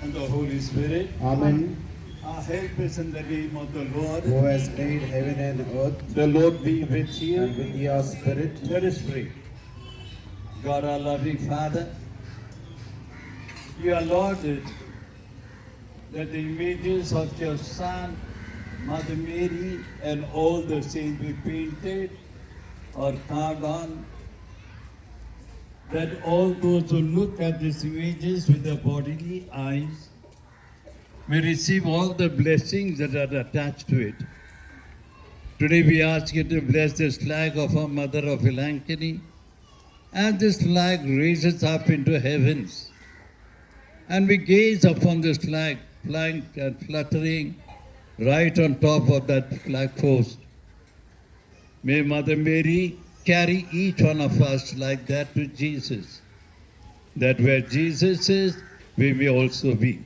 and the Holy Spirit. Amen. Our help is in the name of the Lord. Who has made heaven and earth. The Lord be with you. And with your spirit. Let us pray. God, our loving Father, you are Lord that the images of your Son, Mother Mary, and all the saints be painted or carved on, that all those who look at these images with their bodily eyes may receive all the blessings that are attached to it. Today we ask you to bless this flag of our Mother of Ilankini, as this flag raises up into heavens, and we gaze upon this flag flying and fluttering right on top of that flag post. May Mother Mary carry each one of us like that to Jesus, that where Jesus is, we may also be.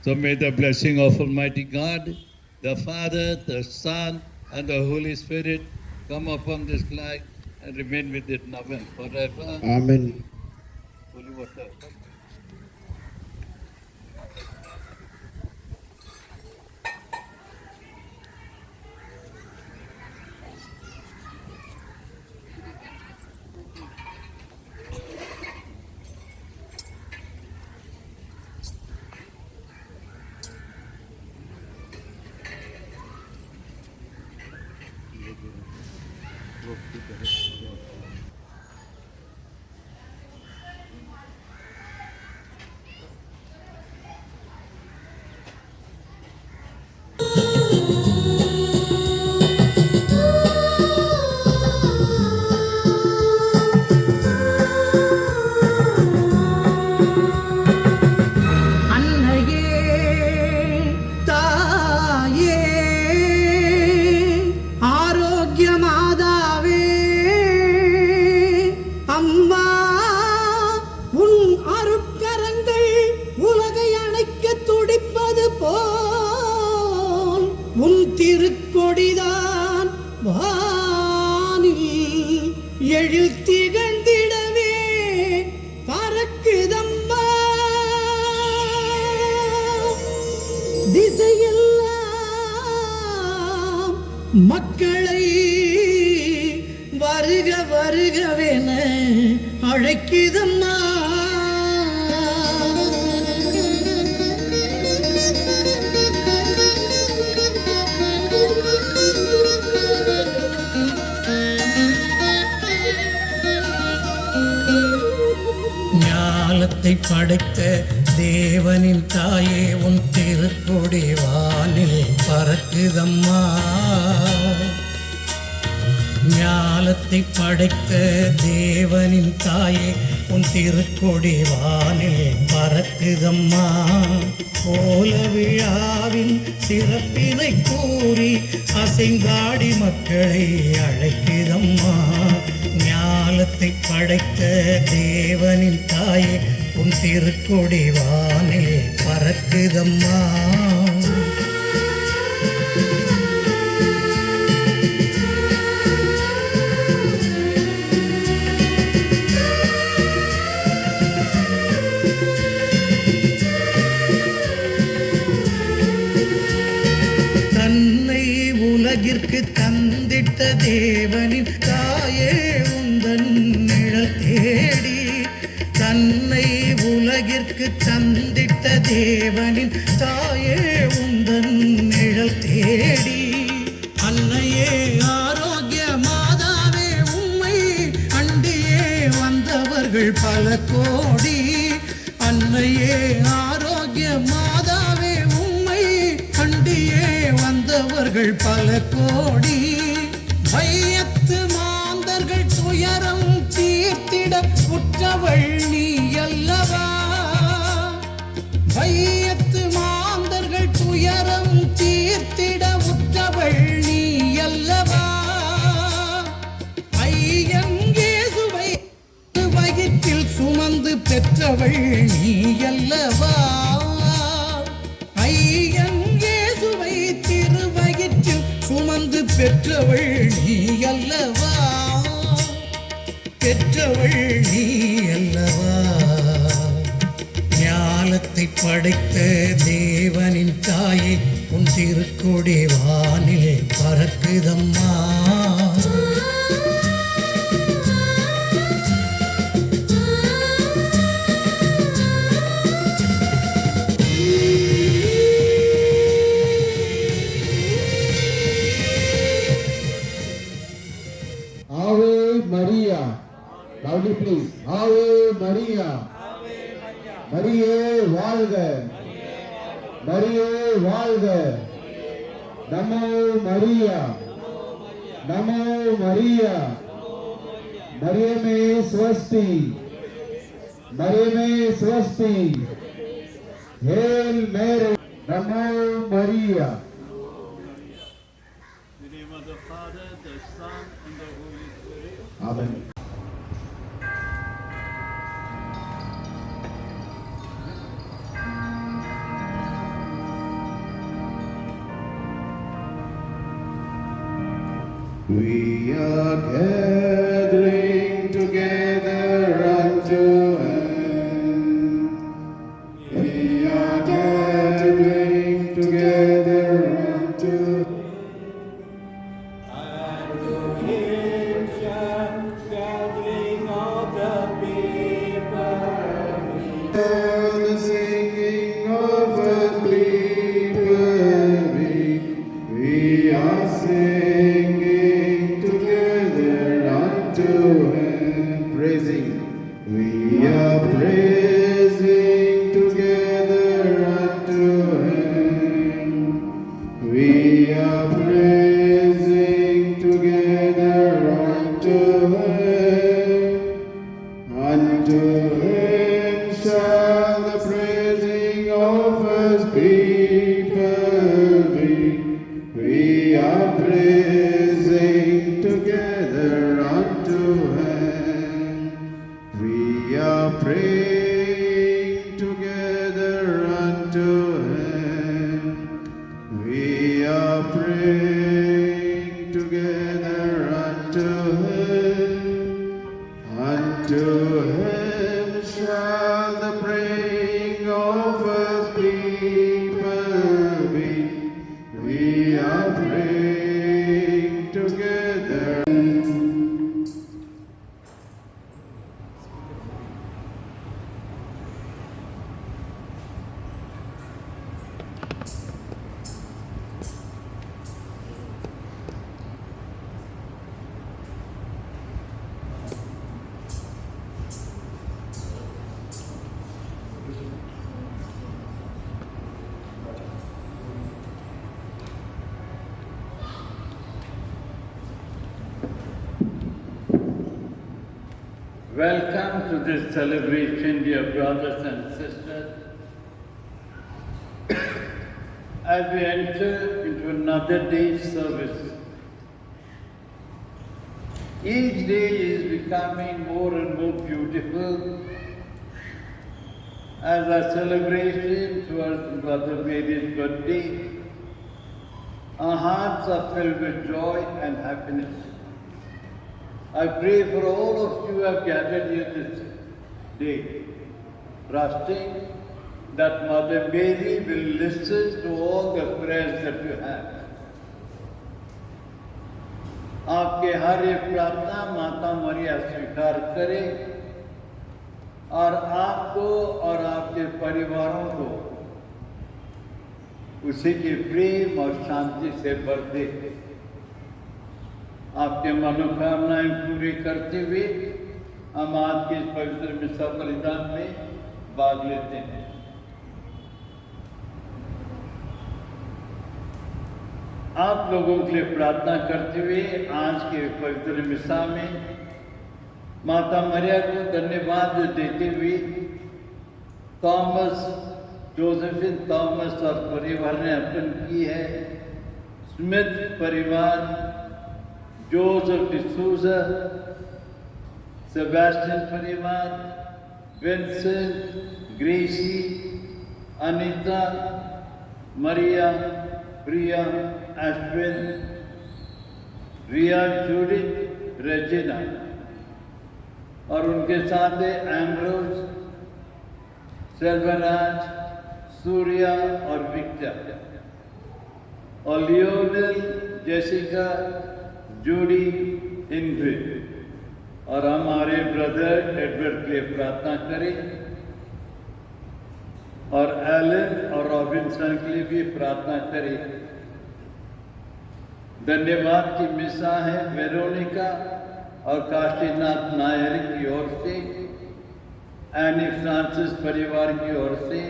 So may the blessing of Almighty God, the Father, the Son, and the Holy Spirit come upon this flag and remain with it now and forever. Amen. Holy water. திருக்கொடிதான் வானில் எழுத்திகழ்ந்திடவே பறக்குதம்மா, திசையெல்லாம் மக்களை வருக வருகவென அழைக்குதம்மா. ஞாலத்தை படைத்த தேவனின் தாயே உன் திருக்கொடி வானில் பறக்குதம்மா. ஞாலத்தை படைத்த தேவனின் தாயே உன் திருக்கொடி வானில் பறக்குதம்மா. கோல விழாவின் சிறப்பினை கூறி அசைந்தாடி மக்களை அழைக்குதம்மா. ஞாலத்தை படைத்த தேவனின் தாயே உன் திருக்கொடி வானில் பறக்குதம்மா. தன்னை உலகிற்கு தந்திட்ட தேவனின் தாயே உந்தன் நிழல் தேடி, தன்னை உலகிற்கு தந்திட்ட தேவனின் தாயே உந்தன் நிழல் தேடி, அன்னையே ஆரோக்கிய மாதாவே உம்மை அண்டியே வந்தவர்கள் பல கோடி. அன்னையே ஆரோக்கிய மாதாவே உம்மை அண்டியே வந்தவர்கள் பல கோடி. வையத்து மாந்தர்கள் துயரம் தீர்த்திட உற்றவள் நீ அல்லவா. வையத்து மாந்தர்கள் துயரம் தீர்த்திட உற்றவள் நீ அல்லவா. ஐயங்கேசுவை வயிற்றில் சுமந்து பெற்றவள் நீ அல்லவா. ஐயங்கேசுவை திருவயிற்றில் சுமந்து பெற்றவள் நீ அல்லவா. பெற்றவள் நீ அல்லவா. ஞாலத்தை படை படைத்த தேவனின் தாயே உன் திருக்கொடி வானில் பறக்குதம்மா. Ave Maria. Loudly please. Ave Maria. Maria வாழ்க. Maria வாழ்க. நமோ மரியா. நமோ Maria. மரியமே Swasti. மரியமே Swasti. Hail Mary. Namo Maria. In the name of the Father, the Son, and the Holy Spirit. Amen. We are gathering together unto Him. We are gathering together unto the singing of the people. We are singing together unto Him, praising. We are praising together unto Him. We are praising together unto Him. Unto Him shall the praising of His people be. We are praising together unto Him. We are praying together unto Him. We are praying together unto Him. Unto Him shall the praying of His people be. We are praying together. Welcome to this celebration, dear brothers and sisters. As we enter into another day's service, each day is becoming more and more beautiful as a celebration towards Mother Mary's birthday. Our hearts are filled with joy and happiness. I pray for all of you who have gathered here this day, trusting that Mother Mary will listen to all the prayers that you have. आपके हर एक प्रार्थना माता मरिया स्वीकार करे और आपको और आपके परिवारों को उसी के प्रेम और शांति से भर दे। आपके मनोकामनाएं पूरी करते हुए हम आज के इस पवित्र मिसा बलिदान में भाग लेते हैं। आप लोगों के लिए प्रार्थना करते हुए आज के पवित्र मिसा में माता मरिया को धन्यवाद देते हुए थॉमस, जोसेफिन थॉमस और परिवार ने अर्पण की है। स्मिथ परिवार, जोसेफ डिसूजा, सेबेस्टियन परिवार, विंसेंट, ग्रेसी, अनीता, मरिया, प्रिया, अश्विन, रिया, जूडिथ, रेजिना और उनके साथ एम्ब्रोज, सेल्वराज, सूर्या और विक्टर, और लियोनेल, जेसिका, जूडी, इनग्रिड, और हमारे ब्रदर एडवर्ड के लिए प्रार्थना करें, और एलन और रॉबिन्सन के लिए भी प्रार्थना करें। धन्यवाद की मिसा है वेरोनिका और काशीनाथ नायर की ओर से, एनी फ्रांसिस परिवार की ओर से,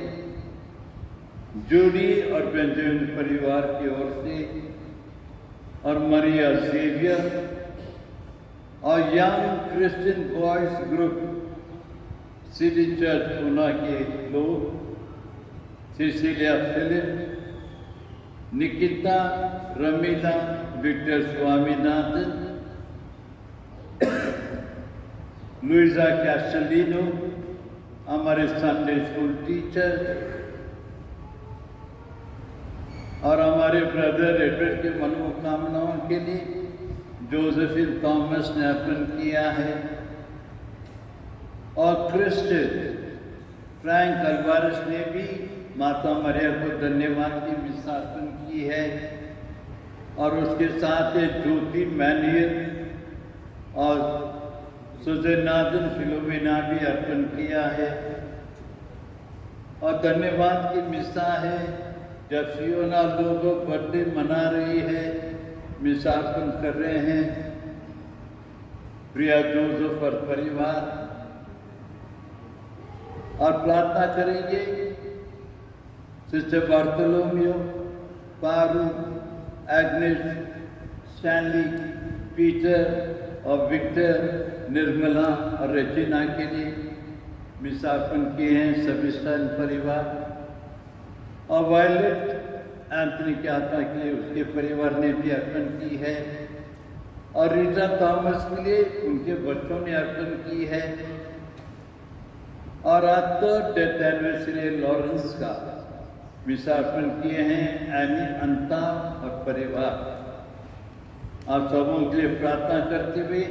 जूडी और बेंजामिन परिवार की ओर से, और मरिया जेवियर और Young Christian Boys Group City Church Poona के लोग, Cecilia Philip, Nikita, Ramila, Victor Swaminathan, Luiza Castelino, हमारे संडे स्कूल टीचर, और हमारे ब्रदर एडवर्ड के मनोकामनाओं के लिए जोसेफिन थॉमस ने अर्पण किया है, और क्रिस्टियन फ्रैंक अल्वारेस ने भी माता मरिया को धन्यवाद की मिसा अर्पण की है, और उसके साथ ज्योति मैनियर और सुजनाथन फिलोमिना भी अर्पण किया है। और धन्यवाद की मिसा है जब फियोना लोगों बर्थडे मना रही है, मिसा अर्पण कर रहे हैं प्रिया जोसेफ और परिवार, और प्रार्थना करेंगे sister Bartolomeu, Paru, Agnes, Stanley, Peter और विक्टर, निर्मला और रेजिना के लिए मिसा अर्पण किए हैं सभी सन परिवार, और वायलेट एंथनी की आत्मा के लिए उसके परिवार ने भी अर्पण की है, और रीटा थॉमस के लिए उनके बच्चों ने अर्पण की है, और आज तो डेथ एनिवर्सरी लॉरेंस का मिसा अर्पण किए हैं एनी, अंता और परिवार। आप सबों के लिए प्रार्थना करते हुए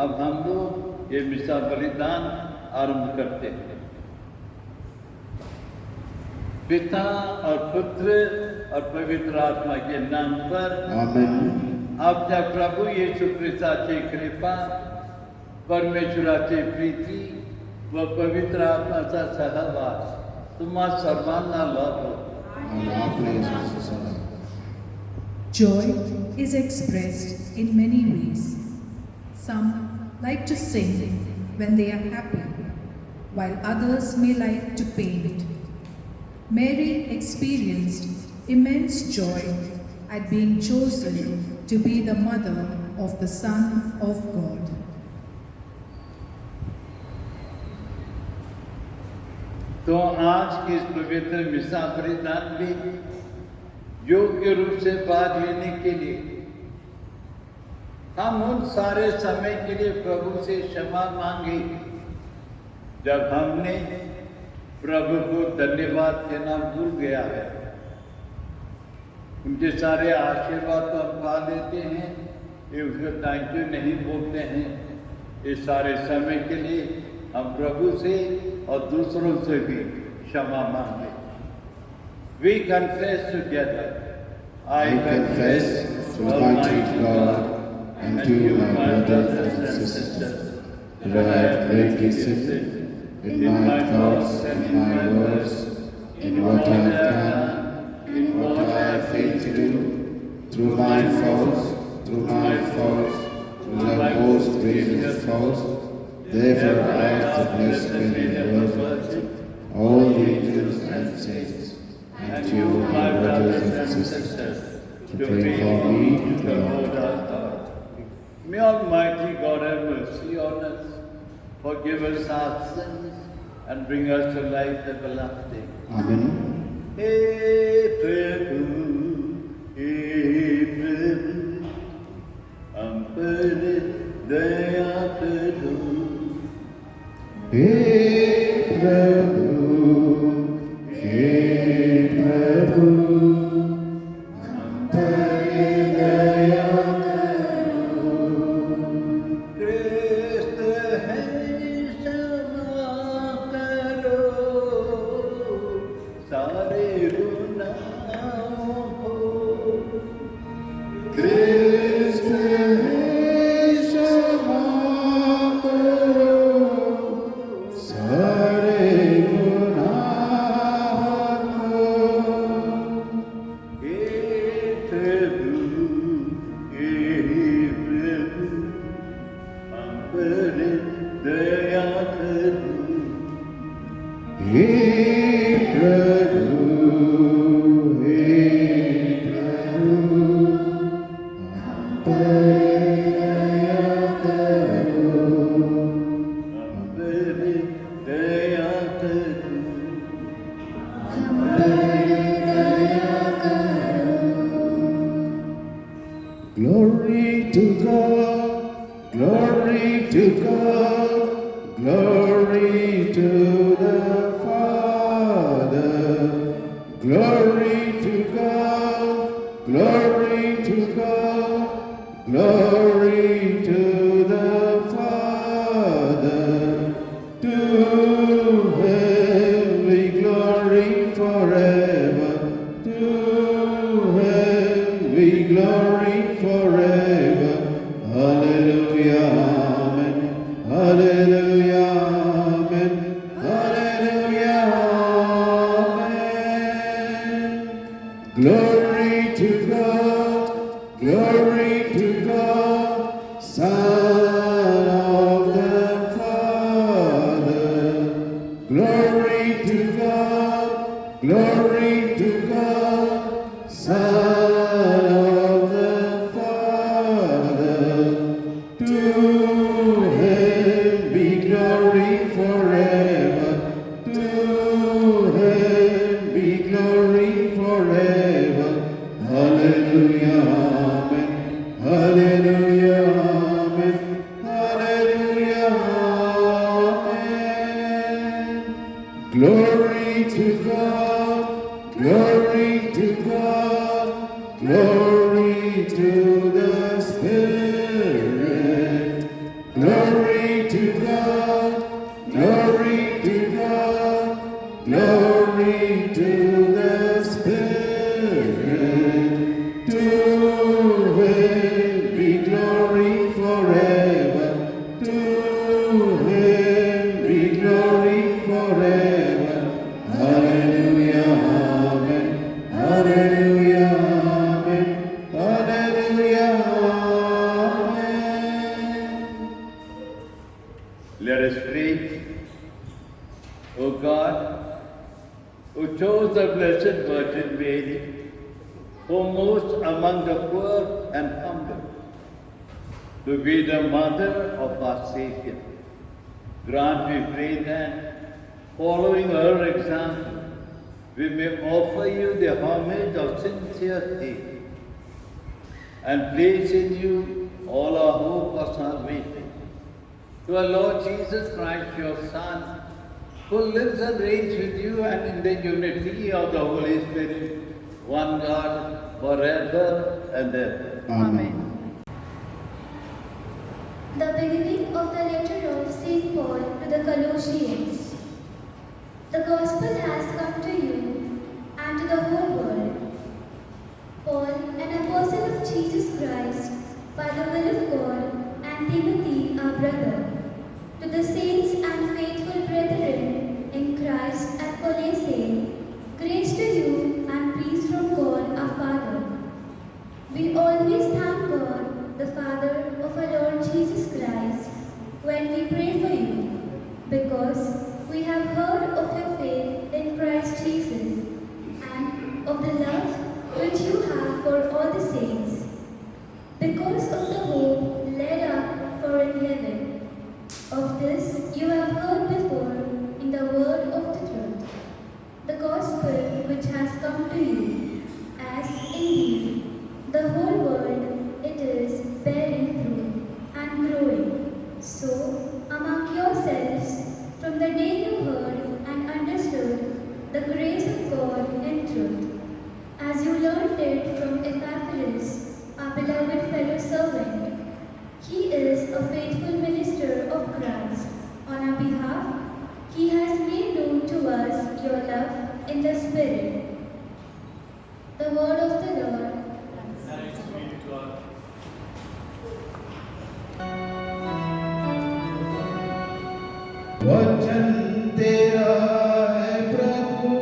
अब हम लोग ये मिसा बलिदान आरंभ करते हैं। पिता और पुत्र और पवित्र आत्मा के नाम पर आमीन। आपल्या प्रभू येशू ख्रिस्ताची कृपा, परमेश्वराची प्रीती व पवित्र आत्माचा सहवास तुम्हा सर्वांना लाभो। Joy is expressed in many ways. Some like to sing when they are happy, while others may like to paint. Mary experienced immense joy at being chosen to be the mother of the Son of God. तो आज की इस पवित्र मिसा बलिदान में योग्य रूप से भाग लेने के लिए हम उन सारे समय के लिए प्रभु से क्षमा मांगे जब हमने प्रभु को धन्यवाद देना भूल गया है। उनके सारे आशीर्वाद तो हम पा लेते हैं, ये उसको थैंक यू नहीं बोलते हैं। इस सारे समय के लिए हम प्रभु से और दूसरों से भी क्षमा मांगे। We confess together. I confess to Almighty God and to my brothers and sisters that I have greatly sinned in my thoughts and in my words, in what I have done, in what I have failed to do, through my faults, through my most grievous faults. Therefore I ask the blessed and worthy, all the angels and saints, and you, my brothers and sisters, to pray for me to the Lord our God. May Almighty God have mercy on us, forgive us our sins, and bring us to life everlasting. Amen. हे प्रभु, हम पर दया करो। हे प्रभु, हम पर दया करो। क्रिस्त है क्षमा करो, सारे हे प्रभु, हे प्रभु, हम पर दया करो, हम पर दया करो, हम पर दया करो। Glory to God, glory to God, glory to the Father, glory to God, glory to God, glory to the Father, to Him be glory forever, to Him be glory forever. Hallelujah, amen. Hallelujah, amen. Hallelujah, amen. Glory to God, glory to God, Son of the Father. Glory to God, glory to God, Son of the Father. To Him be glory forever. To Him be glory forever. Hallelujah, amen. Hallelujah, amen. Hallelujah, amen. Glory to God, glory to God, glory to the Spirit. Glory to God, glory to God, glory to the Spirit. To Him be glory forever. To Him be glory forever. Hallelujah, amen. Hallelujah, amen. Hallelujah, amen. Let us pray. O God, who chose the Blessed Virgin Mary, foremost among the poor and humble, to be the mother of our Savior, grant, we pray, that, following her example, we may offer you the homage of sincere faith and place in you all our hope of salvation. To our Lord Jesus Christ, your Son, who lives and reigns with you and in the unity of the Holy Spirit, one God, forever and ever. Amen. The beginning of the letter of St. Paul to the Colossians. The gospel has come to you and to the whole world. Paul, an apostle of Jesus Christ, by the will of God, and Timothy, our brother, to the saints and faithful brethren in Christ at Colossae, grace to you and peace from God our Father. We always thank God, the Father of our Lord Jesus Christ, when we pray for you, because we have heard of your faith in Christ Jesus and of the love which you have for all the saints, because of the hope laid up for in heaven. Of this you have heard before in the word of the truth, the gospel which has come to you, as indeed the whole world it is bearing fruit and growing. So among yourselves, from the day you heard and understood the grace of God in truth, as you learned it from Epaphras, our beloved fellow servant. He is a faithful minister of Christ. On our behalf, he has made known to us your love in the Spirit. The word of the Lord. वचन तेरा है प्रभु,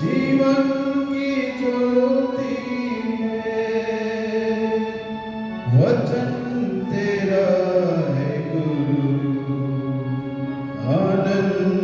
जीवन की ज्योति है। वचन तेरा है गुरु, आनंद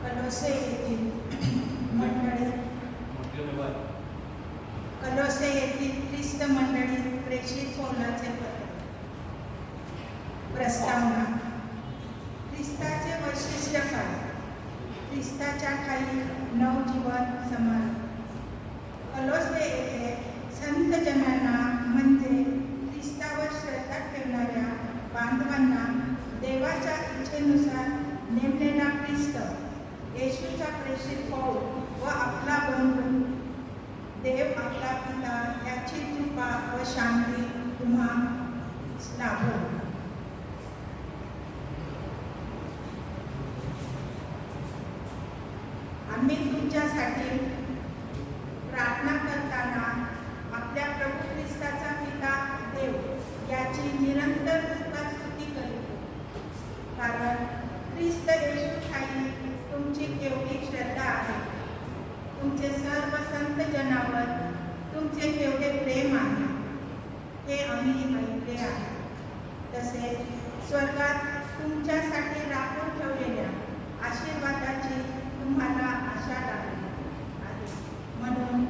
कलोसे येथील मंडळी कलोसे येथील ख्रिस्त मंडळी प्रेषित पौलाचे पत्र. प्रस्तावना. ख्रिस्ताचे वैशिष्ट्य काय? ख्रिस्ताच्या ठायी नवजीवन समारंभ. कलोसे येथे संत जनांना म्हणजे ख्रिस्तावर श्रद्धा ठेवणाऱ्या बांधवांना देवाच्या इच्छेनुसार नेमलेला ख्रिस्त येशूचा प्रेषित पौल व आपला बंधू देव आपला पिता याची कृपा व शांती तुम्हा लाभो. आम्ही तुमच्यासाठी प्रार्थना करताना आपल्या प्रभू ख्रिस्ताचा पिता देव याची निरंतर स्तुती करतो, कारण ख्रिस्त येशू ठायी तुमची केवढी श्रद्धा आहे. तुमचे सर्व संत जनावर तुमचे केवढे प्रेम आहे हे आम्ही ऐकले आहे. तसेच स्वर्गात तुमच्यासाठी राखून ठेवलेल्या आशीर्वादाची तुम्हाला आशा लागली आहे. म्हणून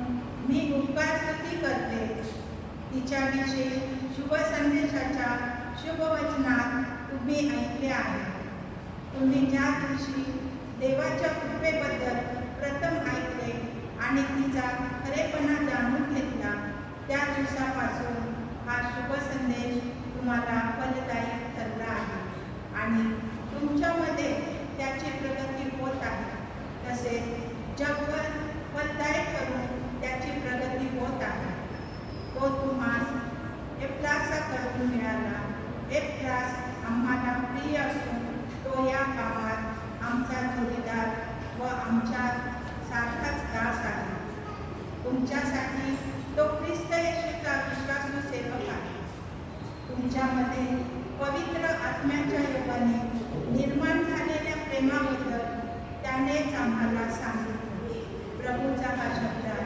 मी उपकार स्तुती करते. तिच्याविषयी शुभ संदेशाच्या शुभवचनात तुम्ही ऐकले आहे. तुम्ही ज्या दिवशी देवाच्या कृपेबद्दल प्रथम ऐकले आणि तिचा खरेपणा जाणून घेतला, त्या दिवसापासून हा शुभ संदेश तुम्हाला फलदायी ठरला आहे आणि तुमच्यामध्ये त्याची प्रगती होत आहे. तसेच जगभर फलदायी करून त्याची प्रगती होत आहे. तो तुम्हाला एप्लासाकडून मिळाला. एप्लास आम्हाला प्रिय असून तो या कामात आमचा जोडीदार व आमच्या सारखाच दास आहे. तुमच्यासाठी तो ख्रिस्त येशूचा विश्वासू सेवक आहे. तुमच्यामध्ये पवित्र आत्म्याच्या योगाने निर्माण झालेल्या प्रेमाबद्दल त्यानेच आम्हाला सांगितले. प्रभूचा हा शब्द आहे.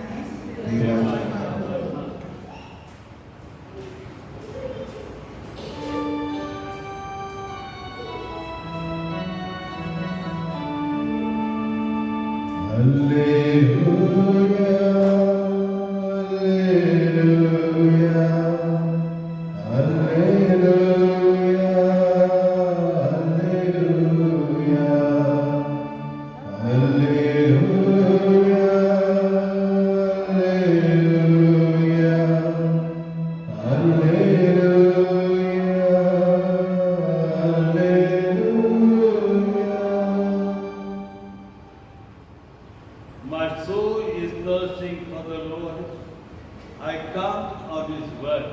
My soul is thirsting for the Lord. I count on His word.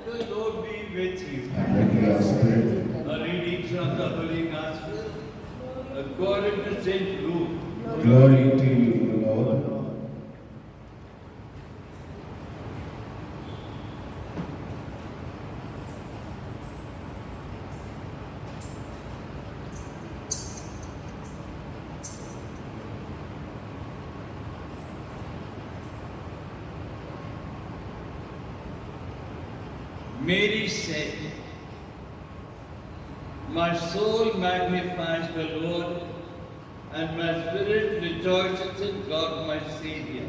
The Lord be with you. A reading from the Holy Gospel according to Saint Luke. Glory to you, Lord. Mary said, "My soul magnifies the Lord, and my spirit rejoices in God my Saviour.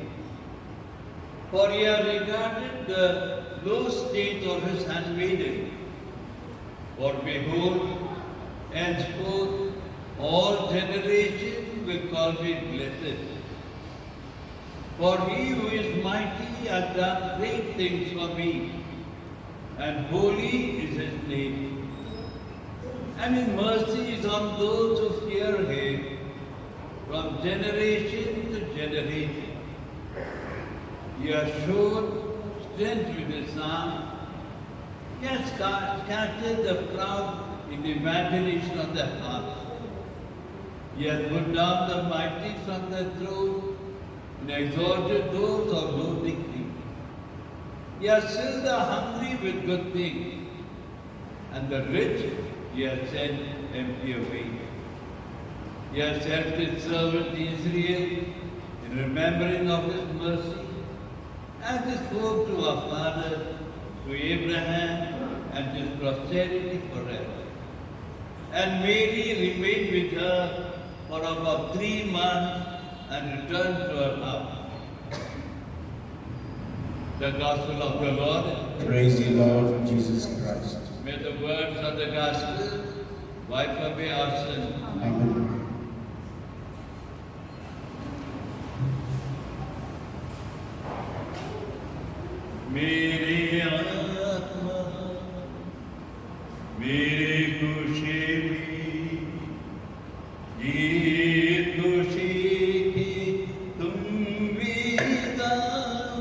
For he has regarded the low state of his handmaiden. For behold, henceforth all generations will call me blessed. For he who is mighty hath done great things for me, and holy is his name. And his mercy is on those who fear him from generation to generation. He has shown strength with his arm. He has scattered the proud in the imagination of their hearts. He has put down the mighty from the throne and exalted those of low degree. He has filled the hungry with good things, and the rich he has sent empty away. He has helped his servant Israel in remembering of his mercy, as he spoke to our fathers, to Abraham and his posterity forever. And Mary remained with her for about 3 months and returned to her house. The Gospel of the Lord. Praise the Lord Jesus Christ. May the words of the Gospel wipe away our sins. Amen. मेरी आत्मा मेरी खुशी में ये खुशी की तुम भी गाओ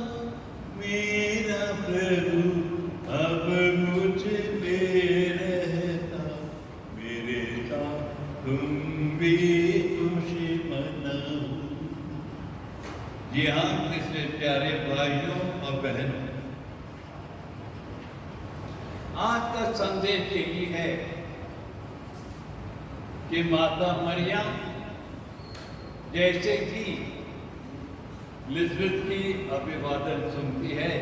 मेरा प्रभु अब मुझ में रहता मेरे साथ तुम भी खुशी मनाओ। जी हाँ, कृष्ण प्यारे भाइयों और बहनों, आज का संदेश यही है कि माता मरियम जैसे कि लिज़बेथ की अभिवादन सुनती है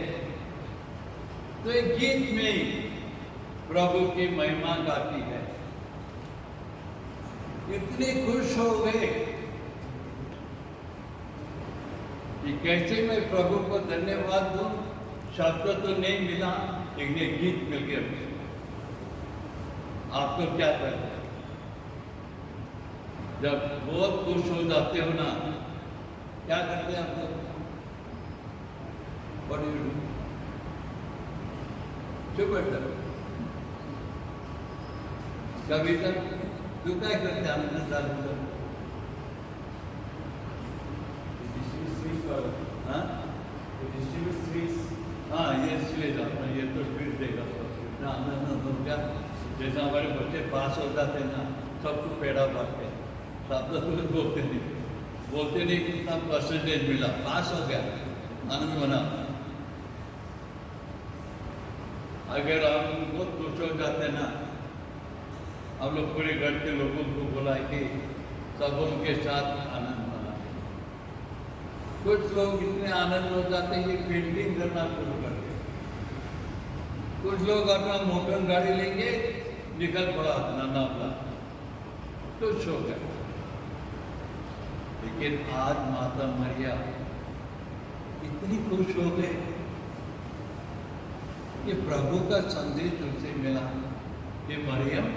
तो एक गीत में प्रभु की महिमा गाती है। इतने खुश हो गए कि कैसे मैं प्रभु को धन्यवाद दूं, शब्द तो नहीं मिला, लेकिन एक गीत मिल गया। आप तो क्या करते हैं जब बहुत खुश हो जाते हो ना, क्या करते हैं आप लोग? What do you do? चुप बैठते हो। कभी तक तू क्या करते आनंद चालू कर? हाँ हाँ, ये स्वीट अपना ये तो स्वीट देगा ना ना ना तो क्या, जैसे हमारे बच्चे पास हो जाते हैं ना, सबको पेड़ा बांटते हैं, सब तो बोलते नहीं कितना परसेंटेज मिला, पास हो गया, आनंद मना। अगर हम बहुत खुश हो जाते हैं ना, हम लोग पूरे घर के लोगों को बुला के सब उनके साथ आनंद मनाते। कुछ लोग इतने आनंद हो जाते हैं कि पेंटिंग करना शुरू कर देते। कुछ लोग अपना मोटर गाड़ी लेंगे, निकल पड़ा नाना अपना, खुश हो गए। लेकिन आज माता मरिया इतनी खुश हो गए कि प्रभु का संदेश उनसे मिला कि मरियम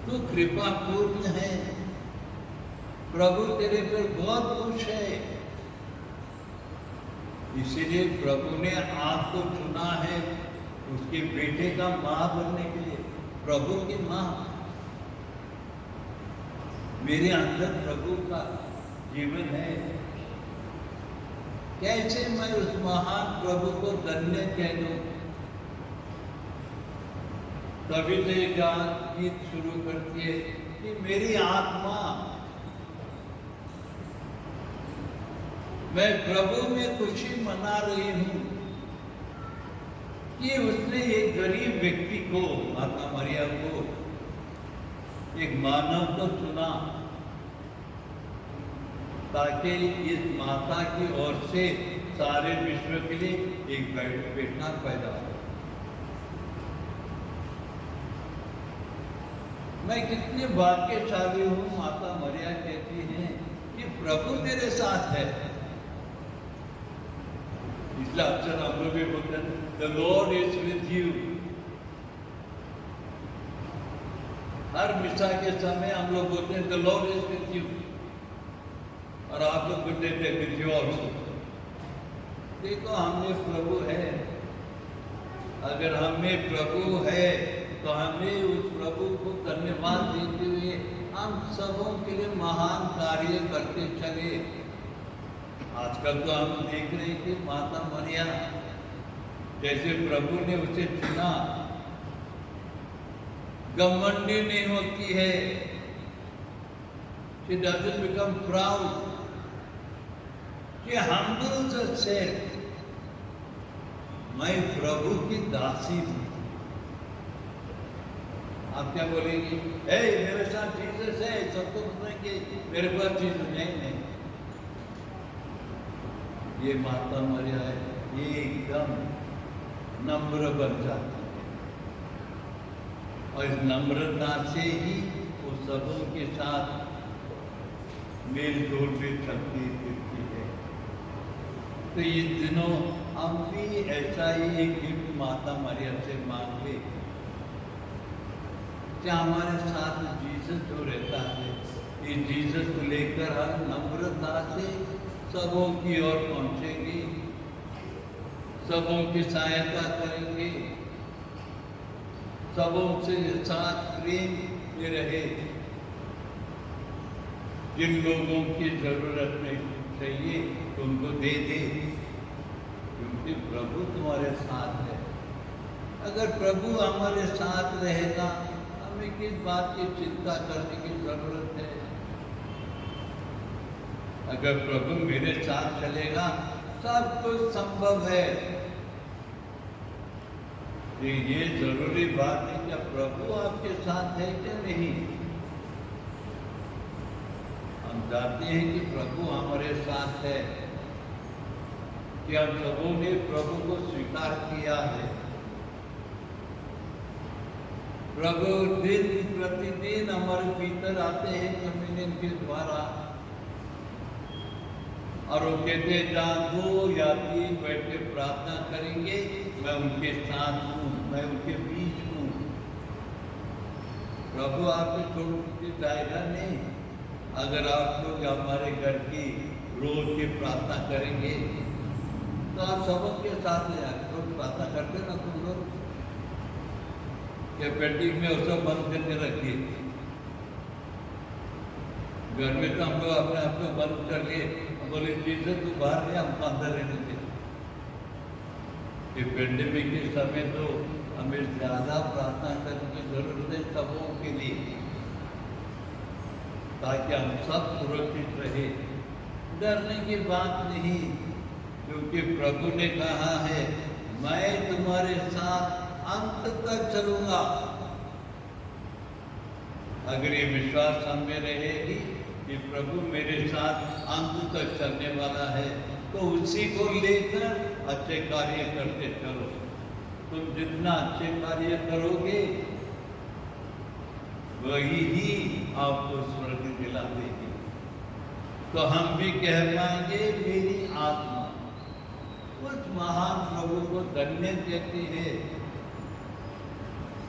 तू कृपा पूर्ण है, प्रभु तेरे पर बहुत खुश है। इसीलिए प्रभु ने आपको चुना है उसके बेटे का माँ बनने के लिए। प्रभु की माँ, मेरे अंदर प्रभु का जीवन है, कैसे मैं उस महान प्रभु को धन्य कह दूं? तभी से गीत शुरू करती है कि मेरी आत्मा, मैं प्रभु में खुशी मना रही हूं कि उसने एक गरीब व्यक्ति को, माता मरिया को, एक मानव को चुना ताकि इस माता की ओर से सारे विश्व के लिए एक बेटा पैदा हो। मैं कितने भाग्यशाली हूं, माता मरिया कहती हैं कि प्रभु मेरे साथ है। इसलिए अक्सर हम लोग भी बोलते हैं the Lord is with you. हर मिसा के समय हम लोग बोलते हैं the Lord is with you, और आप लोग बोलते हैं विद यू ऑल्सो। देखो, हमें प्रभु है। अगर हमें प्रभु है तो हमें उस प्रभु को धन्यवाद देते हुए हम सबों के लिए महान कार्य करते चले। आजकल तो हम देख रहे हैं कि माता मरिया जैसे प्रभु ने उसे चुना, घमंडी नहीं होती है, He doesn't become proud. He humbles himself. मैं प्रभु की दासी हूँ. आप क्या बोलेंगे? हे मेरे साथ जीसस है, सबको बोलेंगे मेरे पास जीसस नहीं. ये माता मरिया है, ये एकदम नम्र बन जाती है और इस नम्रता से ही वो सबों के साथ मेल जोल में चलती फिरती है. तो ये दिनों हम भी ऐसा ही एक गिफ्ट माता मरियम से मांगे कि हमारे साथ जीसस जो रहता है, ये जीसस को लेकर हम नम्रता से सबों की ओर पहुंचेंगे, सबों की सहायता करेंगे, सबों से साथ प्रेम में रहे. जिन लोगों की जरूरत में चाहिए उनको दे दे, क्योंकि प्रभु तुम्हारे साथ है. अगर प्रभु हमारे साथ रहेगा, हमें किस बात की चिंता करने की जरूरत है. अगर प्रभु मेरे साथ चलेगा, सब कुछ संभव है. ये जरूरी बात है कि प्रभु आपके साथ है कि नहीं. हम जानते हैं कि प्रभु हमारे साथ है, कि हम सबों ने प्रभु को स्वीकार किया है. प्रभु दिन प्रतिदिन हमारे भीतर आते हैं कम्युनियन के द्वारा और वो कहते हैं जहाँ 2 या 3 बैठ के प्रार्थना करेंगे, मैं उनके साथ हूँ, मैं उनके बीच हूँ. प्रभु आपके छोड़ के जाएगा नहीं. अगर आप लोग हमारे घर की रोज की प्रार्थना करेंगे तो आप सबों के साथ ले आए. रोज प्रार्थना करते ना तुम लोग, क्या पेंटिंग में उसको बंद करके रखिए. घर में तो हम लोग अपने आप को बंद कर लिए, बोले जीसस तू बाहर नहीं, हम अंदर रहने थे. ये पेंडेमिक के समय तो हमें ज्यादा प्रार्थना करने की जरूरत है सबों के लिए, ताकि हम सब सुरक्षित रहे. डरने की बात नहीं, क्योंकि प्रभु ने कहा है मैं तुम्हारे साथ अंत तक चलूंगा. अगर ये विश्वास हम में रहेगी कि प्रभु मेरे साथ अंत तक चलने वाला है, तो उसी को लेकर अच्छे कार्य करते चलो. तुम जितना अच्छे कार्य करोगे वही ही आपको स्वर्ग दिला देगी. तो हम भी कह पाएंगे मेरी आत्मा उस महान प्रभु को धन्य कहती है.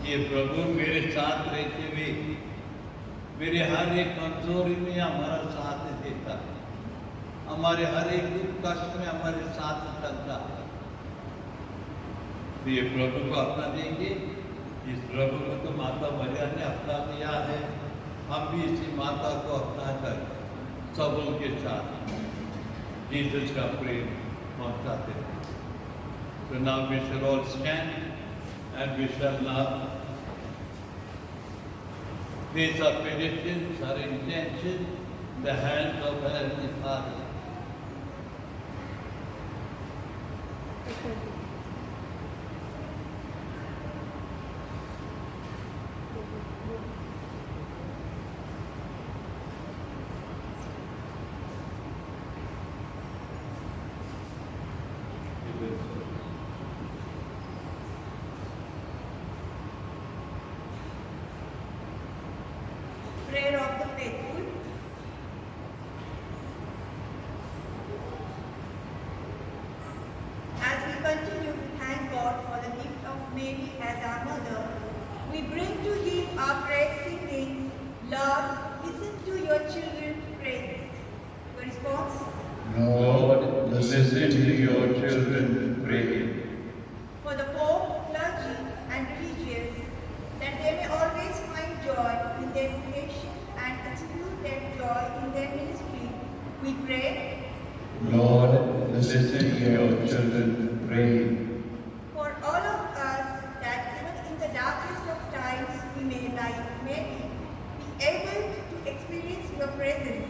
ये प्रभु मेरे साथ रहते हुए मेरे हर एक कमजोरी में हमारा साथ देता है, हमारे हर एक दुख कष्ट में हमारे साथ चलता है. तो ये प्रभु को अपना देंगे. इस प्रभु को तो माता मरिया ने अपना लिया है, हम भी इसी माता को अपना कर सबों के साथ जीसस का प्रेम पहुंचाते हैं. So now we shall all stand and we shall now place our petitions, our intention in the hands of our Heavenly Father. Prayer of the faithful. As we continue to thank God for the gift of Mary as our mother, we bring to Him our prayer singing, Lord, listen to your children pray. Your response? Lord, listen to your children pray. For the Pope, clergy and religious, that they may always find joy in their vocation and execute their joy in their ministry, we pray. Lord, listen to your children pray. For all of us, that even in the darkest of times we may, like Mary, be able to experience your presence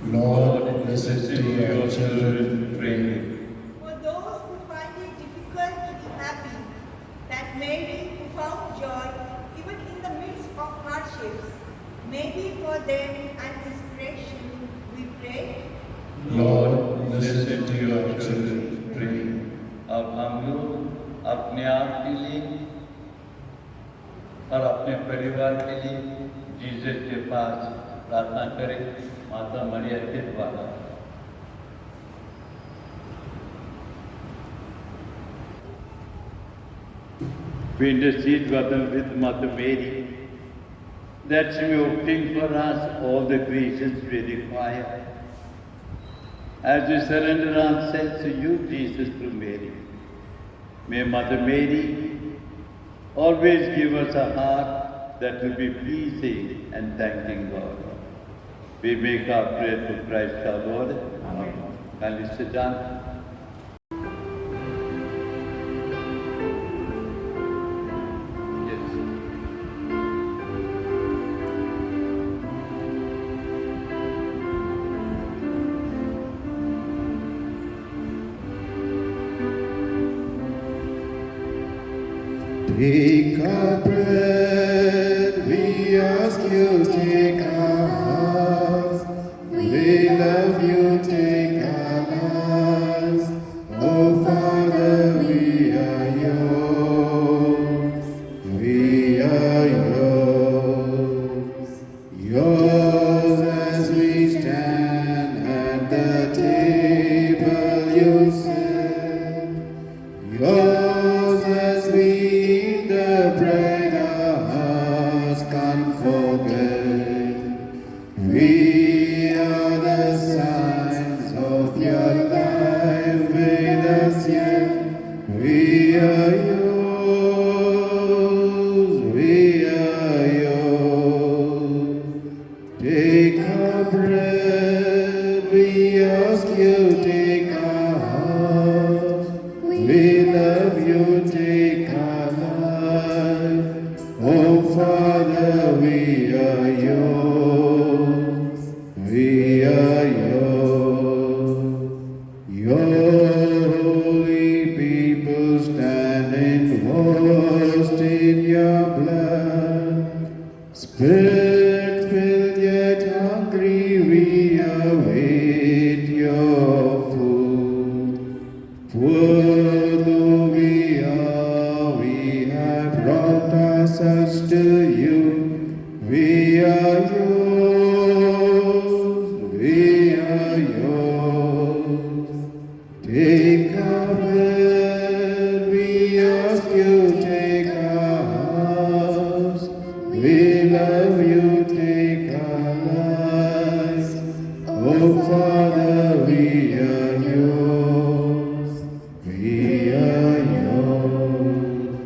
Lord, listen to your children pray. For those who find it difficult to be happy, that Mary, who found joy even in the midst of hardships, may be for them an inspiration, we pray. Lord, listen to your children pray. अब हम लोग अपने आप के लिए और अपने परिवार के लिए जीसस के पास प्रार्थना करें माता मरिया के द्वारा। We intercede with Mother Mary that she may obtain for us all the graces we require. As we surrender ourselves to you, Jesus, through Mary, may Mother Mary always give us a heart that will be pleasing and thanking God. We make our prayer to Christ our Lord. Amen. Kindly sit down. Take our bread, we ask you, take our hearts. We love you, take our lives. Oh Father, we are yours. We are yours. Yours as we stand at the table you set. Yours as we eat the bread our hearts can't forget. We are the signs of your life with us yet. We are yours, we are yours. Take our bread, we ask you, take our hearts. We love you, take our life. Oh Father, we are yours. We are yours. Your holy people standing washed in your blood. Spirit filled yet hungry, we await your food. Poor though we are, we have brought ourselves to you. We are yours, we are yours. Take our bread, we ask you, take our hearts. We love you, take our lives. Oh Father, we are yours. We are yours.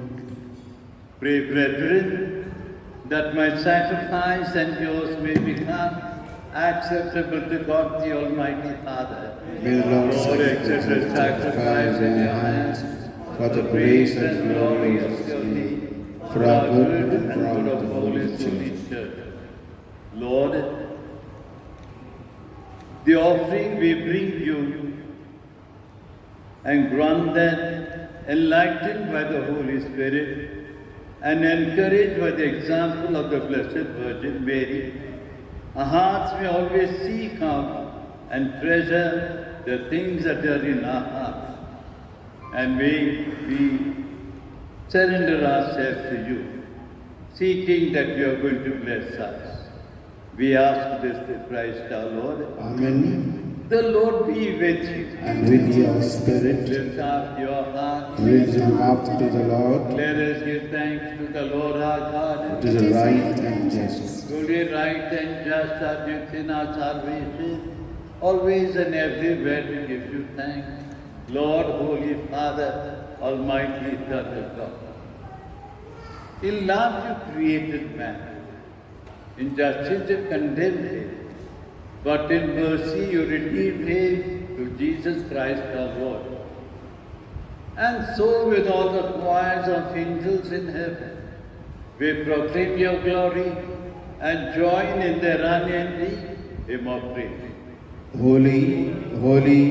Pray, brethren, that my sacrifice and yours may become acceptable to God the Almighty Father. May the Lord accept the sacrifice in your hands for the praise and glory of your name, for our good and for our of the Holy Holy Church. Church. Lord, the offering we bring you, and grant that, enlightened by the Holy Spirit and encouraged by the example of the Blessed Virgin Mary, our hearts may always seek out and treasure the things that are in our hearts, and may we surrender ourselves to you, seeking that you are going to bless us. We ask this through Christ our Lord. Amen. The Lord be with you. And with your spirit, Lift up your heart. raise them up to the Lord. Let us give thanks to the Lord our God. It is right and just. Truly right and just are you in our salvation, always and everywhere we give you thanks. Lord, Holy Father, Almighty Eternal God. In love you created man. In justice you condemned him. But in mercy you redeemed him through Jesus Christ our Lord. And so with all the choirs of angels in heaven, we proclaim your glory and join in their unending hymn of praise. Holy, holy,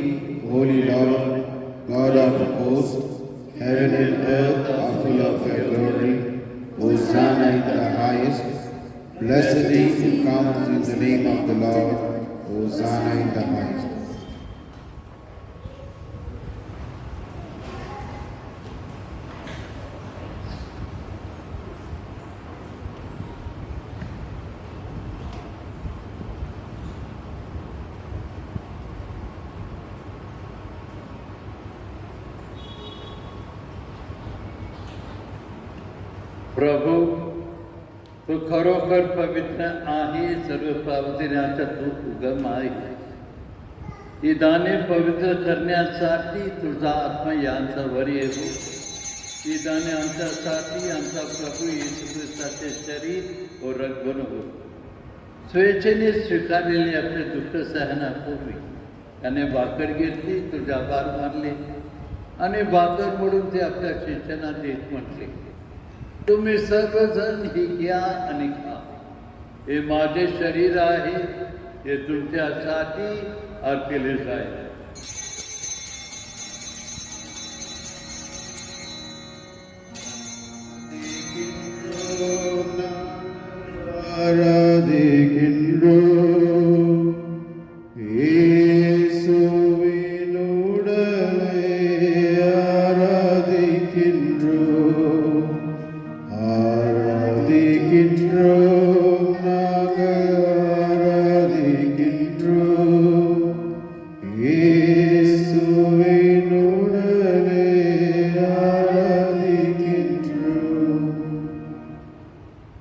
holy Lord, God of hosts, heaven and earth are full of your glory. Hosanna in the highest. Blessed is who comes in the name of the Lord. Hosanna in the highest. प्रभू तू खरोखर पवित्र आहे, सर्व पावदिनाचा तू उगम आहे. ही दाने पवित्र करण्यासाठी तुझा आत्मा यांच्यावर येतो. ही दाने आमच्यासाठी आमचा प्रभू येशू ख्रिस्ताचे शरीर व रक्त बनवू. स्वेच्छेने स्वीकारलेले आपले दुःख सहनापूर्वी त्याने भाकर घेतली, तुझा आभार मानले आणि भाकर मोडून ते आपल्या शिष्यांना देत म्हटले, तुम्ही सर्वजण ही घ्या आणि खा. हे माझे शरीर आहे, हे तुमच्यासाठी अर्पले जाईल.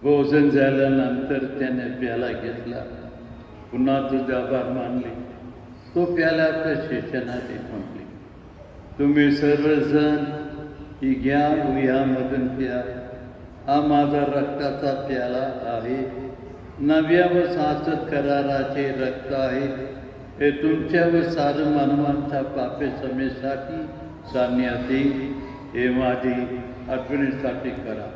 भोजन झाल्यानंतर त्याने प्याला घेतला, पुन्हा तुझा आभार मानले, तो प्याला आपल्या शिष्यांना देत म्हटले, तुम्ही सर्वजण ही घ्या व यामधून प्या. हा माझा रक्ताचा प्याला आहे, नव्या व शाश्वत कराराचे रक्त आहे. हे तुमच्या व सार मानवांच्या पापे क्षमेसाठी सांगण्यात येईल. हे माझी आठवणीसाठी करा.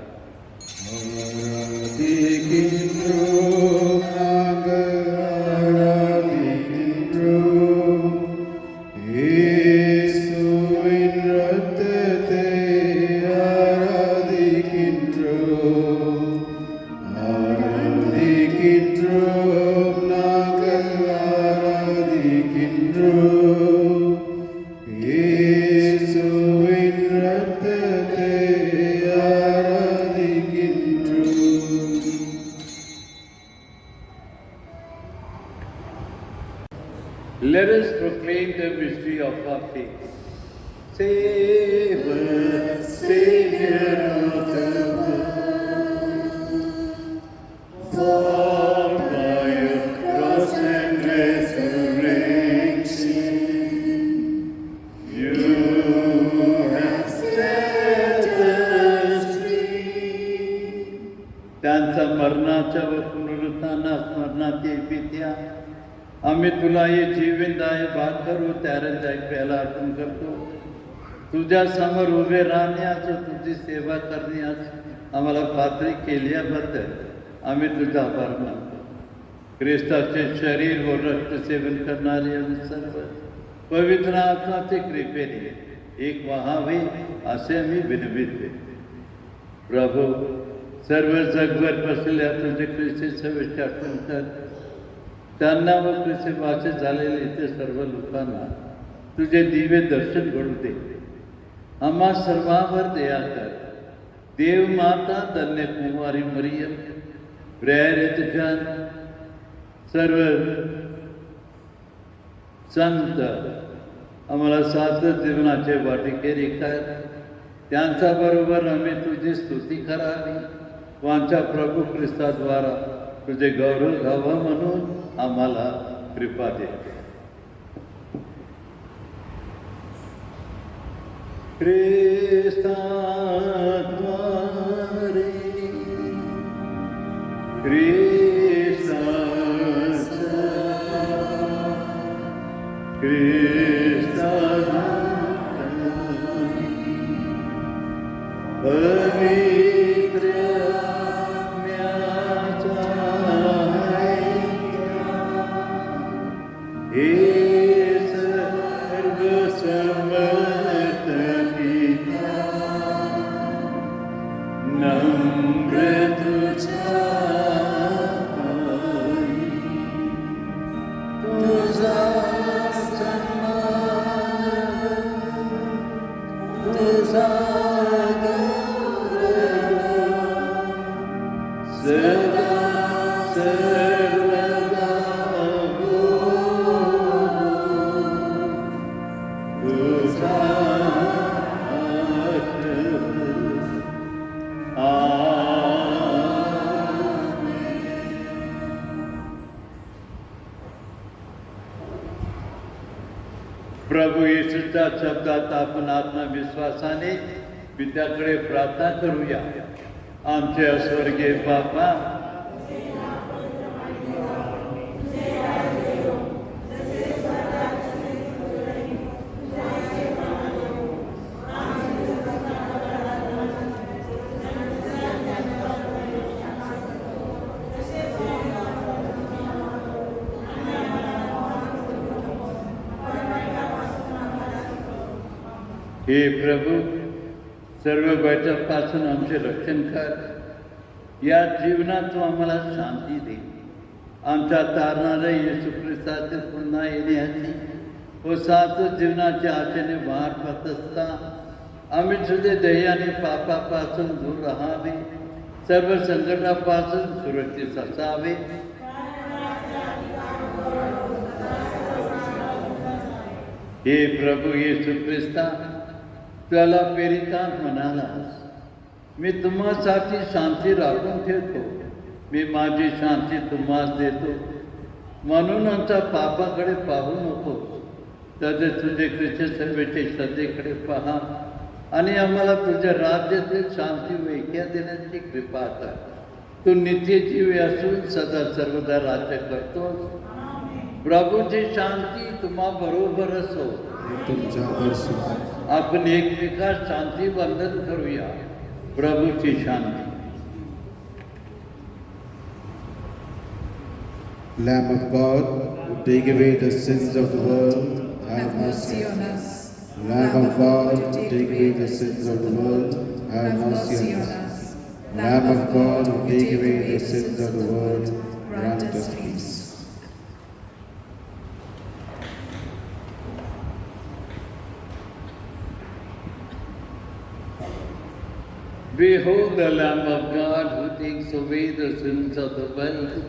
Let us proclaim the mystery of our faith. Save us, Savior of the world, for by your cross and resurrection, you have set us free. त्यांचा मरणाच्या व पुनरुत्थाना स्मरणात येत्या आम्ही तुला हे जीवनदायी भाकर व त्यारदायी प्याला अर्पण करतो. तुझ्या समोर उभे राहण्यास व तुझी सेवा करण्यास आम्हाला पात्र केल्याबद्दल आम्ही तुझा आभार मानतो. ख्रिस्ताचे शरीर व रक्त सेवन करणारे आम्ही सर्व पवित्र आत्माचे कृपेने एक व्हावे असे आम्ही विनविते. प्रभू, सर्व जगभर बसलेल्या तुझे ख्रिस्ती सेवेची आठवण कर. त्यांना व ख्रिस्ती भाषेत झालेले इथे सर्व लोकांना तुझे दिव्य दर्शन घडू दे. आम्हा सर्वांवर दया कर. देव माता, धन्य कुमारी मरियम, प्रेरित जन, सर्व संत आम्हाला सातच जीवनाचे वाटेकरी कर. त्यांच्या बरोबर आम्ही तुझी स्तुती करावी व आमच्या प्रभू ख्रिस्ताद्वारा तुझे गौरव गावा म्हणून आम्हाला कृपा दे. ख्रिस्ताद्वारे पवित्र आत्म्याचा ऐक्य, हे प्रभू येशूच्या शब्दात आपण आत्मविश्वासाने पित्याकडे प्रार्थना करूया. आमचे स्वर्गीय बापा, हे प्रभू, सर्व वाईटापासून आमचे रक्षण कर. या जीवनात तू आम्हाला शांती दे. आमच्या तारणाऱ्या येशू ख्रिस्ताचे पुन्हा येण्याची व सात जीवनाच्या आशेने वाट पाहत असता आम्ही तुझे ध्येयाने पापापासून दूर राहावे, सर्व संकटापासून सुरक्षित असावे. हे प्रभू येशू ख्रिस्ता, त्याला प्रेरितात म्हणालास, मी तुम्हासाठी शांती राखून ठेवतो, मी माझी शांती तुम्हाला देतो. म्हणून आमच्या पापाकडे पाहू नको, तर तुझे ख्रिस्त सेवेचे श्रद्धेकडे पहा आणि आम्हाला तुझ्या राज्यातील शांती व ऐक्य देण्याची कृपा कर. तू नित्य जीव असून सदा सर्वदा राज्य करतोस. प्रभूची शांती तुम्हा बरोबर असो. तुमच्यावर सुद्धा. आपण एकमेकात शांती बंधन करूया. प्रभूची शांती. Lamb of God, who take away the sins of the world, have mercy on us. Lamb of God, who take away the sins of the world, have mercy on us. Lamb of God, who take away the sins of the world, grant us peace. Behold the Lamb of God who takes away the sins of the world.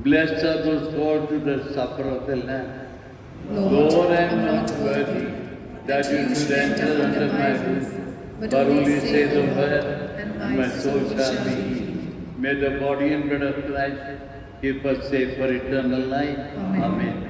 Blessed are those called to the supper of the Lamb. Lord, I am not worthy that you should enter under my roof, but only say the word, and my soul shall be healed. May the body and blood of Christ keep us safe for eternal life. Amen.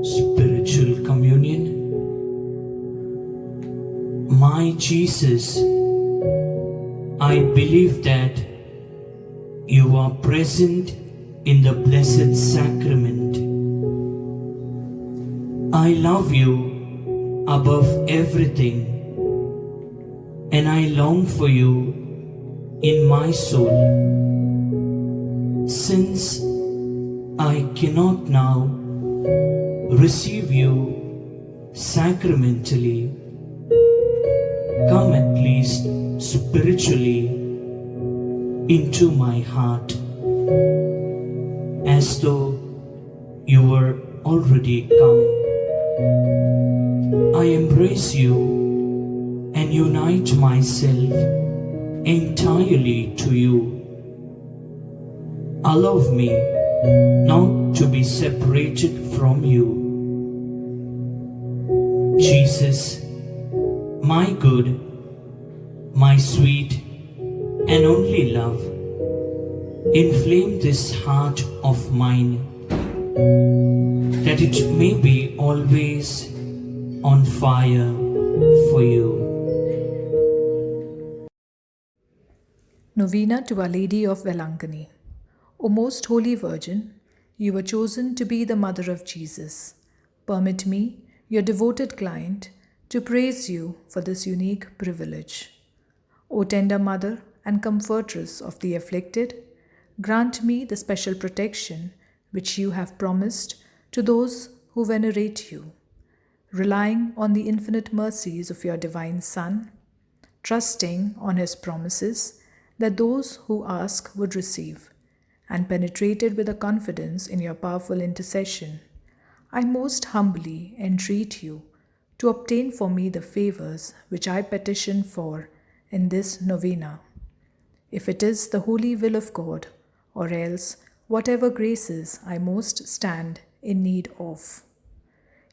Spiritual communion. My Jesus, I believe that you are present in the Blessed Sacrament. I love you above everything, and I long for you in my soul. Since I cannot now receive you sacramentally, come at least spiritually into my heart, as though you were already come. I embrace you and unite myself entirely to you. Allow me not to be separated from you. Jesus, my good, my sweet and only love, inflame this heart of mine, that it may be always on fire for you. Novena to Our Lady of Velankani. O Most Holy Virgin, you were chosen to be the Mother of Jesus. Permit me, your devoted client, to praise you for this unique privilege. O tender Mother and Comfortress of the afflicted, grant me the special protection which you have promised to those who venerate you. Relying on the infinite mercies of your divine Son, trusting on his promises that those who ask would receive, and penetrated with a confidence in your powerful intercession, I most humbly entreat you to obtain for me the favors which I petition for in this novena. If it is the holy will of God, or else whatever graces I most stand in need of.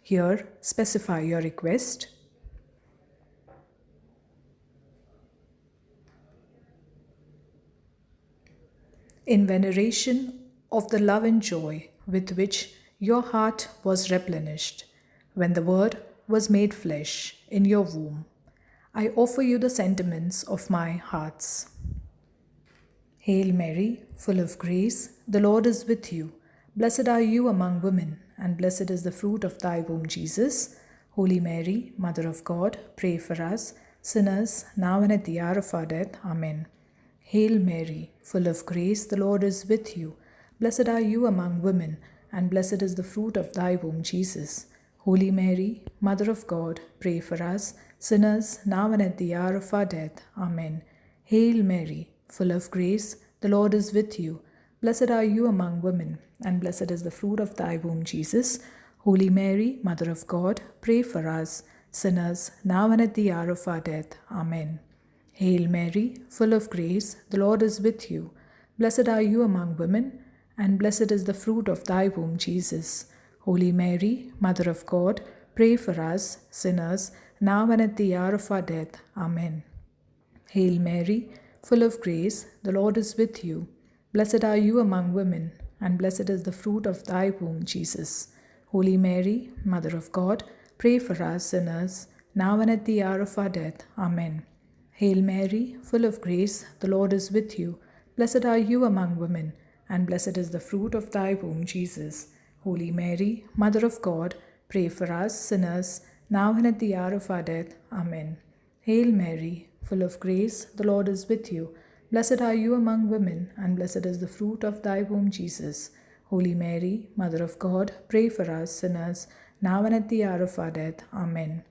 Here specify your request. In veneration of the love and joy with which your heart was replenished when the Word was made flesh in your womb, I offer you the sentiments of my hearts. Hail Mary, full of grace, the Lord is with you. Blessed are you among women, and blessed is the fruit of thy womb, Jesus. Holy Mary, Mother of God, pray for us, sinners, now and at the hour of our death. Amen. Hail Mary, full of grace, the Lord is with you. Blessed are you among women, and blessed is the fruit of thy womb, Jesus. Holy Mary, Mother of God, pray for us, sinners, now and at the hour of our death. Amen. Hail Mary, full of grace, the Lord is with you. Blessed are you among women, and blessed is the fruit of thy womb, Jesus. Holy Mary, Mother of God, pray for us, sinners, now and at the hour of our death. Amen. Hail Mary, full of grace, the Lord is with you. Blessed are you among women, and blessed is the fruit of thy womb, Jesus. Holy Mary, Mother of God, pray for us, sinners, now and at the hour of our death. Amen. Hail Mary, full of grace, the Lord is with you. Blessed are you among women, and blessed is the fruit of thy womb, Jesus. Holy Mary, Mother of God, pray for us, sinners, now and at the hour of our death. Amen. Hail Mary, full of grace, the Lord is with you. Blessed are you among women, and blessed is the fruit of thy womb, Jesus. Holy Mary, Mother of God, pray for us, sinners, now and at the hour of our death. Amen. Hail Mary, full of grace, the Lord is with you. Blessed are you among women, and blessed is the fruit of thy womb, Jesus. Holy Mary, Mother of God, pray for us, sinners, now and at the hour of our death. Amen.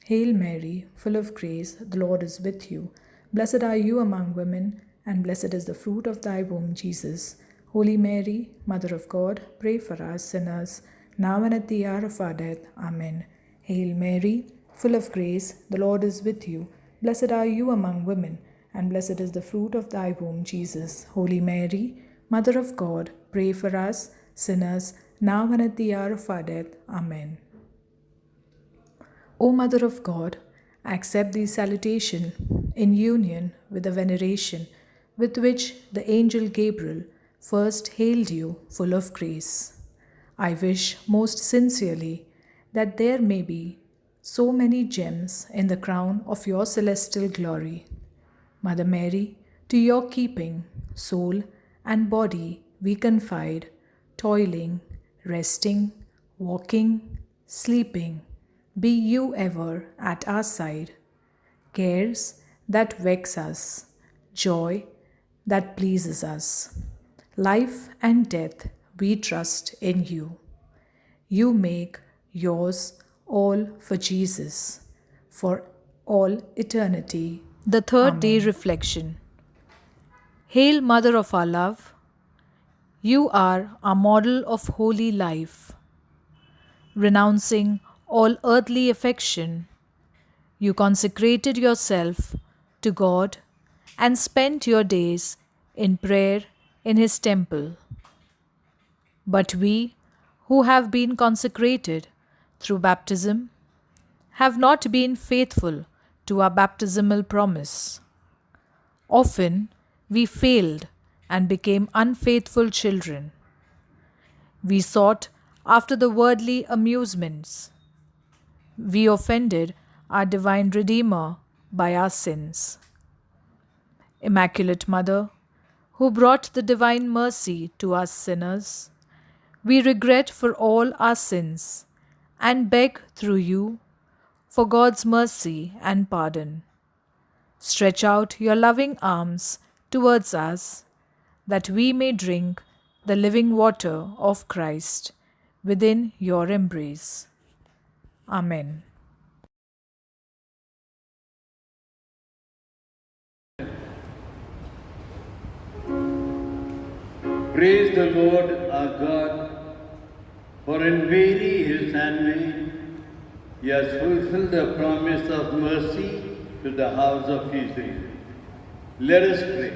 Hail Mary, full of grace, the Lord is with you. Blessed are you among women, and blessed is the fruit of thy womb, Jesus. Holy Mary, Mother of God, pray for us, sinners, now and at the hour of our death. Amen. Hail Mary, full of grace, the Lord is with you. Blessed are you among women, and blessed is the fruit of thy womb, Jesus. Holy Mary, Mother of God, pray for us, sinners, now and at the hour of our death. Amen. O Mother of God, accept the salutation in union with the veneration with which the angel Gabriel first hailed you, full of grace. I wish most sincerely that there may be so many gems in the crown of your celestial glory. Mother Mary, to your keeping, soul and body we confide, toiling, resting, walking, sleeping. Be you ever at our side. Cares that vex us, joy that pleases us. Life and death we trust in you. You make yours all for Jesus, for all eternity. The third day reflection. Hail, Mother of our love, you are our model of holy life. Renouncing all earthly affection, you consecrated yourself to God and spent your days in prayer in His temple. But we, who have been consecrated through baptism, have not been faithful to our baptismal promise. Often we failed and became unfaithful children. We sought after the worldly amusements. We offended our divine Redeemer by our sins. Immaculate Mother, who brought the divine mercy to us sinners, we regret for all our sins and beg through you for God's mercy and pardon. Stretch out your loving arms towards us, that we may drink the living water of Christ within your embrace. Amen. Praise the Lord our God, for in Mary his handmaid He has fulfilled the promise of mercy to the house of Israel. Let us pray.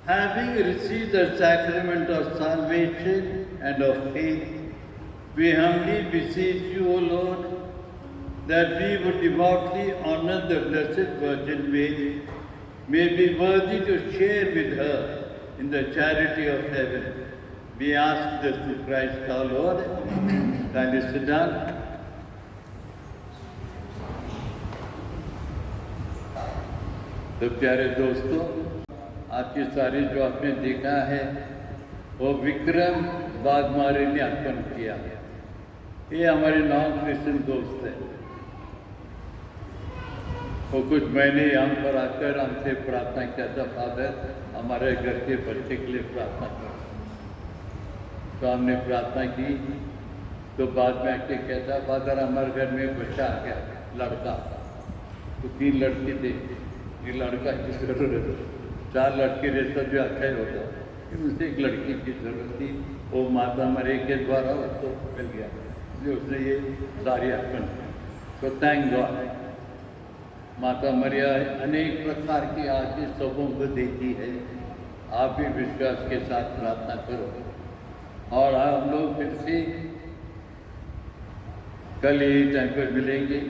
Having received the sacrament of salvation and of faith, we humbly beseech you, O Lord, that we would devoutly honor the Blessed Virgin Mary, may be worthy to share with her in the charity of heaven. We ask this through Christ our Lord. Amen. Kindly sit down. तो प्यारे दोस्तों, आपकी सारी जो आपने देखा है वो विक्रम वाघमारे ने अर्पण किया है। ये हमारे नॉन क्रिश्चियन दोस्त हैं। वो कुछ महीने यहाँ पर आकर हमसे प्रार्थना किया था, फादर हमारे घर के बच्चे के लिए प्रार्थना करो। तो हमने प्रार्थना की, तो बाद में आके कहता, फादर हमारे घर में बच्चा आ गया, लड़का। तो 3 लड़के थे, ये लड़का की जरूरत है। 4 लड़के रहता जो अच्छा ही होता, उससे एक लड़की की जरूरत थी। वो माता मरे के द्वारा उसको मिल गया, इसलिए उसने ये सारी अर्पण की। तो थैंक गॉड, माता मरिया अनेक प्रकार की आशीष सबों को देती है। आप भी विश्वास के साथ प्रार्थना करो। और हम लोग फिर से कल यही टाइम पर मिलेंगे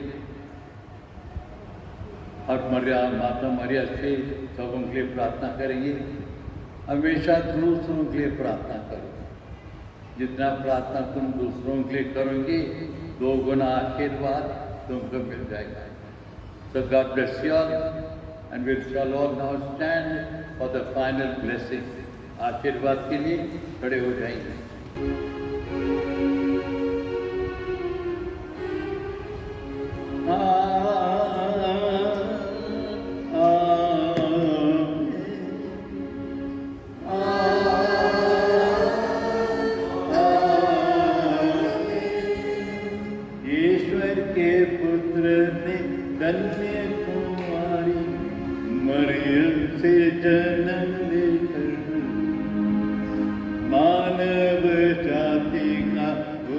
और माता मरिया से सबों के लिए प्रार्थना करेंगे। हमेशा दूसरों के लिए प्रार्थना करो। जितना प्रार्थना तुम दूसरों के लिए करोगे, 2 गुना आशीर्वाद तुमको मिल जाएगा। So God bless you all, and we shall all now stand for the final blessing. आशीर्वाद के लिए खड़े हो जाएंगे। ईश्वर के पुत्र ने कन्या कुमारी मरियम से जन्म लेकर मानव जाति का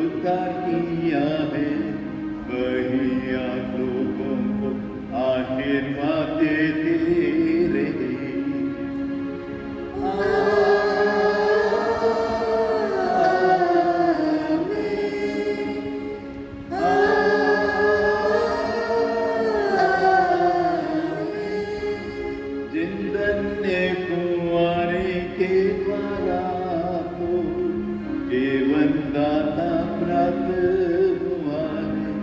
उद्धार किया है। वही आप लोगों को आशीर्वाद देते रहे। जिंदन्य कुंवारे के द्वारा को जीवन दाता प्राप्त हुआ है।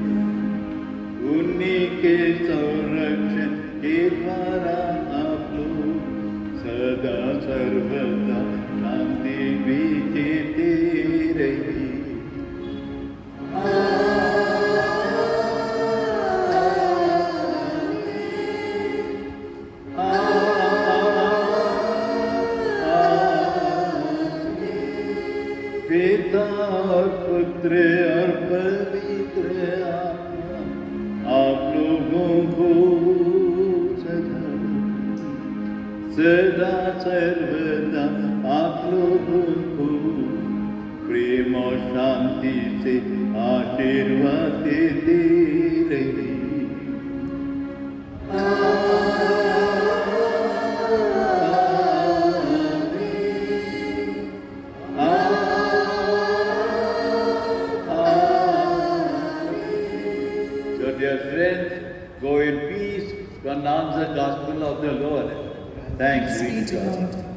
उन्हीं के संरक्षण के द्वारा आप लोग सदा सर्वदा शांति भी देते रही। पिता और पुत्र और पवित्र आत्मा आप लोगों को सदा सर्वदा आप लोगों को प्रेम और शांति से आशीर्वाद देते रहे। So dear friends, go in peace to announce the gospel of the Lord. Thanks be to God.